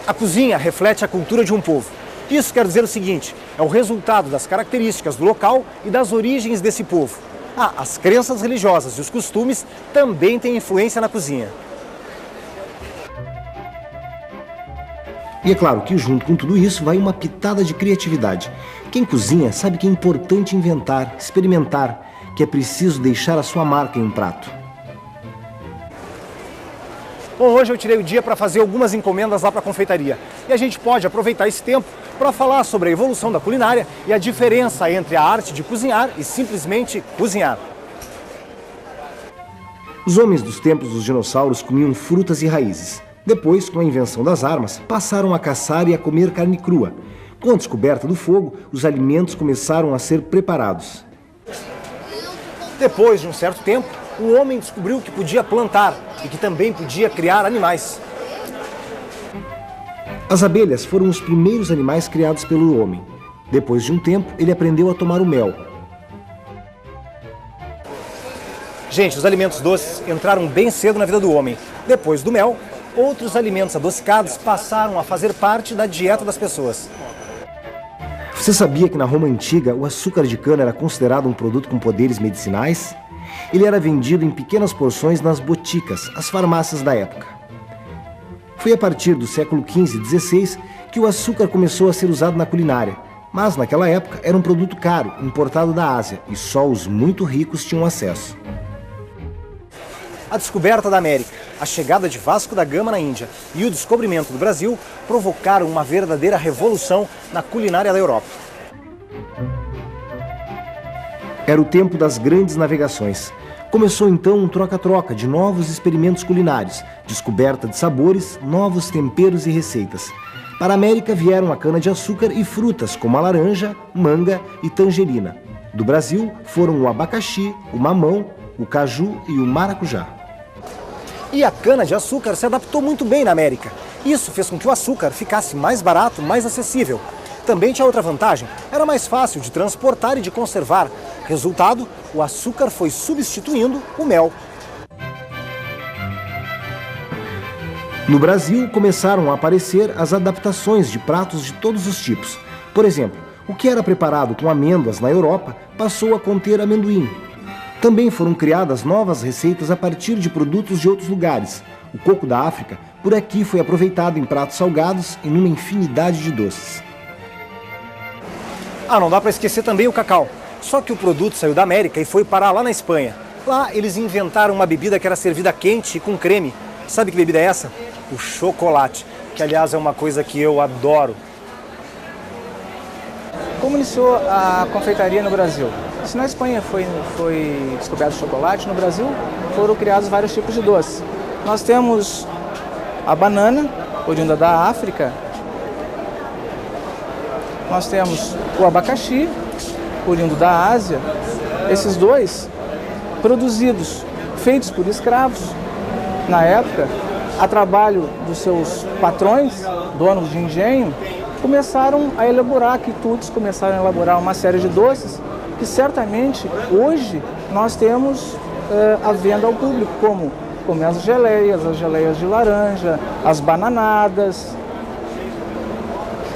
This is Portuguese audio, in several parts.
A cozinha reflete a cultura de um povo. Isso quer dizer o seguinte, é o resultado das características do local e das origens desse povo. As crenças religiosas e os costumes também têm influência na cozinha. E é claro que junto com tudo isso vai uma pitada de criatividade. Quem cozinha sabe que é importante inventar, experimentar, que é preciso deixar a sua marca em um prato. Bom, hoje eu tirei o dia para fazer algumas encomendas lá para a confeitaria. E a gente pode aproveitar esse tempo para falar sobre a evolução da culinária e a diferença entre a arte de cozinhar e simplesmente cozinhar. Os homens dos tempos dos dinossauros comiam frutas e raízes. Depois, com a invenção das armas, passaram a caçar e a comer carne crua. Com a descoberta do fogo, os alimentos começaram a ser preparados. Depois de um certo tempo, o homem descobriu que podia plantar e que também podia criar animais. As abelhas foram os primeiros animais criados pelo homem. Depois de um tempo, ele aprendeu a tomar o mel. Gente, os alimentos doces entraram bem cedo na vida do homem. Depois do mel, outros alimentos adocicados passaram a fazer parte da dieta das pessoas. Você sabia que na Roma Antiga o açúcar de cana era considerado um produto com poderes medicinais? Ele era vendido em pequenas porções nas boticas, as farmácias da época. Foi a partir do século XV e XVI que o açúcar começou a ser usado na culinária, mas naquela época era um produto caro, importado da Ásia, e só os muito ricos tinham acesso. A descoberta da América, a chegada de Vasco da Gama na Índia e o descobrimento do Brasil provocaram uma verdadeira revolução na culinária da Europa. Era o tempo das grandes navegações. Começou então um troca-troca de novos experimentos culinários, descoberta de sabores, novos temperos e receitas. Para a América vieram a cana-de-açúcar e frutas como a laranja, manga e tangerina. Do Brasil foram o abacaxi, o mamão, o caju e o maracujá. E a cana-de-açúcar se adaptou muito bem na América. Isso fez com que o açúcar ficasse mais barato, mais acessível. Também tinha outra vantagem, era mais fácil de transportar e de conservar. Resultado, o açúcar foi substituindo o mel. No Brasil, começaram a aparecer as adaptações de pratos de todos os tipos. Por exemplo, o que era preparado com amêndoas na Europa passou a conter amendoim. Também foram criadas novas receitas a partir de produtos de outros lugares. O coco da África, por aqui, foi aproveitado em pratos salgados e numa infinidade de doces. Não dá para esquecer também o cacau. Só que o produto saiu da América e foi parar lá na Espanha. Lá eles inventaram uma bebida que era servida quente e com creme. Sabe que bebida é essa? O chocolate, que aliás é uma coisa que eu adoro. Como iniciou a confeitaria no Brasil? Se na Espanha foi descoberto o chocolate, no Brasil foram criados vários tipos de doces. Nós temos a banana, oriunda da África. Nós temos o abacaxi, oriundo da Ásia. Esses dois, produzidos, feitos por escravos, na época, a trabalho dos seus patrões, donos de engenho, começaram a elaborar quitutes, começaram a elaborar uma série de doces que certamente hoje nós temos à venda ao público, como as geleias de laranja, as bananadas,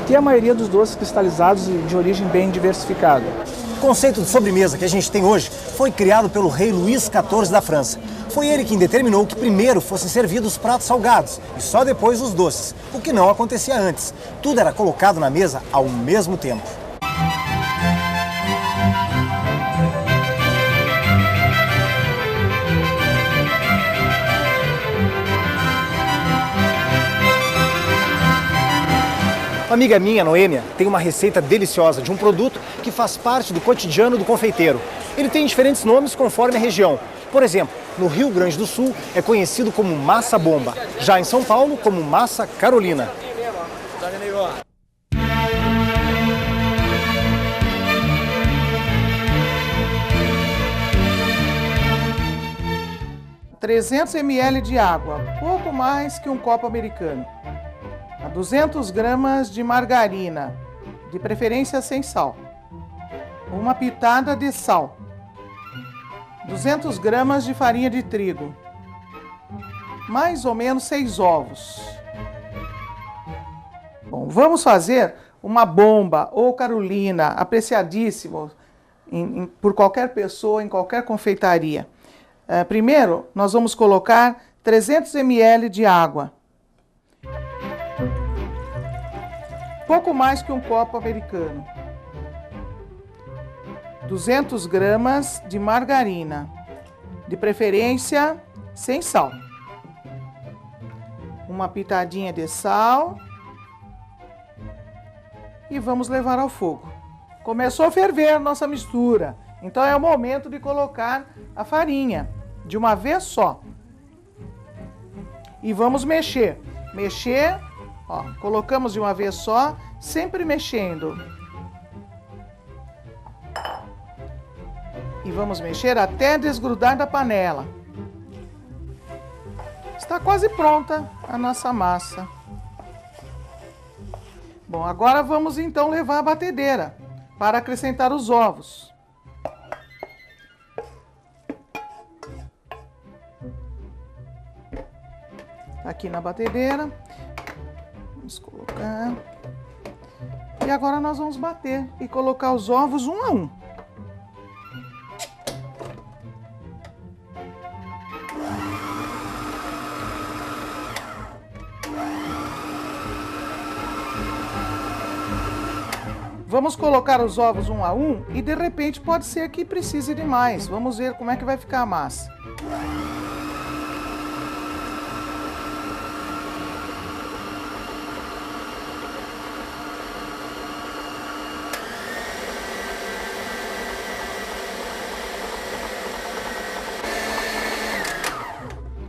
e a maioria dos doces cristalizados de origem bem diversificada. O conceito de sobremesa que a gente tem hoje foi criado pelo rei Luís XIV da França. Foi ele quem determinou que primeiro fossem servidos os pratos salgados e só depois os doces, o que não acontecia antes. Tudo era colocado na mesa ao mesmo tempo. Uma amiga minha, Noêmia, tem uma receita deliciosa de um produto que faz parte do cotidiano do confeiteiro. Ele tem diferentes nomes conforme a região. Por exemplo, no Rio Grande do Sul é conhecido como massa bomba, já em São Paulo como massa carolina. (300 ml de água, pouco mais que um copo americano. 200 gramas de margarina, de preferência sem sal. Uma pitada de sal. 200 gramas de farinha de trigo. Mais ou menos 6 ovos. Bom, vamos fazer uma bomba ou Carolina, apreciadíssimo por qualquer pessoa, em qualquer confeitaria. Primeiro, nós vamos colocar 300 ml de água. Pouco mais que um copo americano. 200 gramas de margarina, de preferência sem sal. Uma pitadinha de sal. E vamos levar ao fogo. Começou a ferver a nossa mistura, então é o momento de colocar a farinha, de uma vez só. E vamos mexer. Mexer, ó, colocamos de uma vez só, sempre mexendo. E vamos mexer até desgrudar da panela. Está quase pronta a nossa massa. Bom, agora vamos então levar a batedeira para acrescentar os ovos. Aqui na batedeira. Vamos colocar. E agora nós vamos bater e colocar os ovos um a um. Vamos colocar os ovos um a um e de repente pode ser que precise de mais. Vamos ver como é que vai ficar a massa.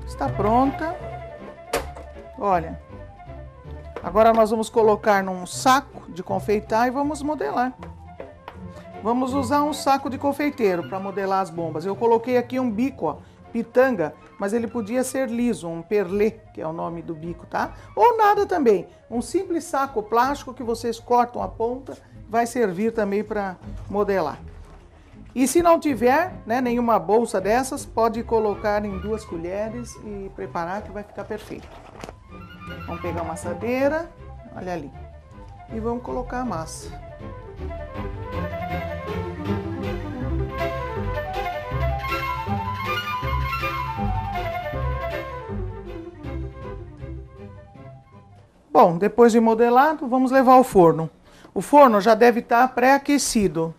Está pronta. Olha. Agora nós vamos colocar num saco de confeitar e vamos modelar. Vamos usar um saco de confeiteiro para modelar as bombas. Eu coloquei aqui um bico, ó, pitanga, mas ele podia ser liso, um perlê, que é o nome do bico, tá? Ou nada também. Um simples saco plástico que vocês cortam a ponta, vai servir também para modelar. E se não tiver, né, nenhuma bolsa dessas, pode colocar em 2 colheres e preparar que vai ficar perfeito. Vamos pegar uma assadeira, olha ali, e vamos colocar a massa. Bom, depois de modelado, vamos levar ao forno. O forno já deve estar pré-aquecido.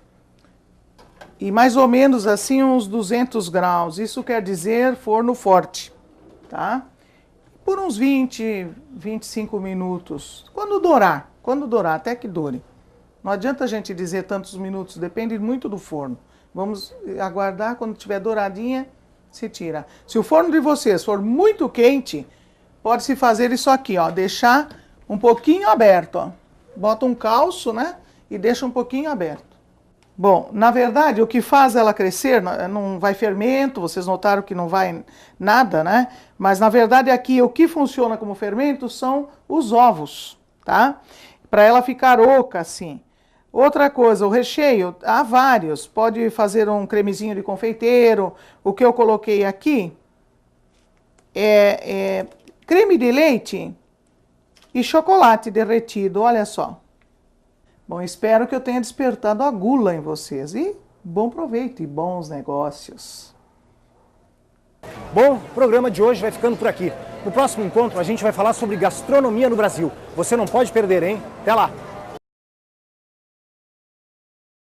E mais ou menos assim uns 200 graus. Isso quer dizer forno forte, tá? Por uns 20, 25 minutos. Quando dourar, até que dure. Não adianta a gente dizer tantos minutos, depende muito do forno. Vamos aguardar, quando tiver douradinha, se tira. Se o forno de vocês for muito quente, pode-se fazer isso aqui, ó, deixar um pouquinho aberto, ó. Bota um calço, né, e deixa um pouquinho aberto. Bom, na verdade, o que faz ela crescer, não vai fermento, vocês notaram que não vai nada, né? Mas, na verdade, aqui o que funciona como fermento são os ovos, tá? Para ela ficar oca, assim. Outra coisa, o recheio, há vários. Pode fazer um cremezinho de confeiteiro. O que eu coloquei aqui é creme de leite e chocolate derretido, olha só. Bom, espero que eu tenha despertado a gula em vocês. E bom proveito e bons negócios. Bom, o programa de hoje vai ficando por aqui. No próximo encontro a gente vai falar sobre gastronomia no Brasil. Você não pode perder, hein? Até lá!